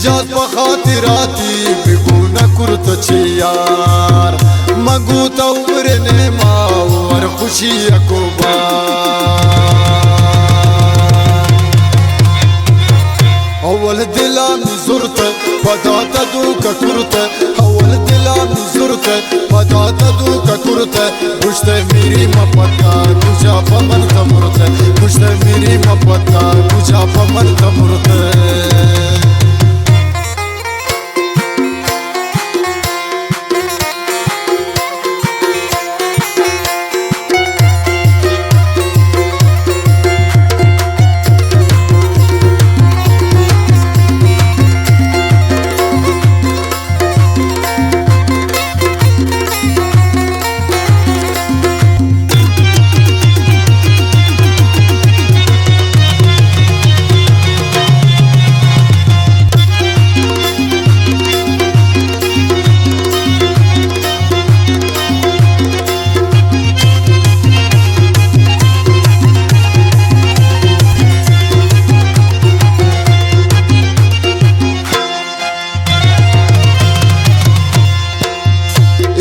इजाज बखातिराती बिगुना कुर्त छे यार मगू तो उम्र ने मावर खुशी अकोबा अव्वल दिला में जुरत पदाता दू का कुर्त अव्वल दिला में जुरत पदाता दू का कुर्त पुश्ते मेरी मपता तुझा पमन तमुरत पुश्ते मेरी मपता तुझा पमन तमुरत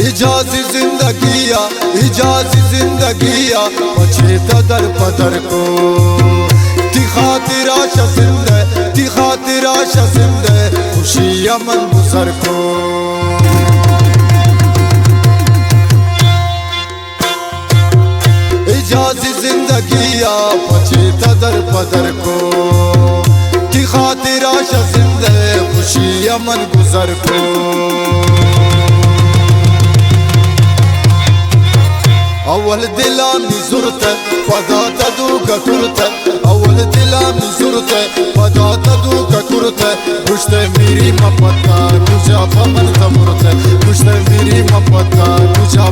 इजाज़ी जिंदगिया इजाज़ी जिंदगिया पछे दर पदर को तिखातिरा शजिंदे तिखातिरा शजिंदे खुशी अमन गुजर को इजाज़ी जिंदगिया पछे दर पदर को तिखातिरा शजिंदे खुशी अमन गुजर को अव्वल दिला में जुरत पदाता दू का कुर्त अव्वल दिला में जुरत पदाता दू का कुर्त पुश्ते मेरी मपता तुझा पमन तमुरत पुश्ते मेरी मपता तुझा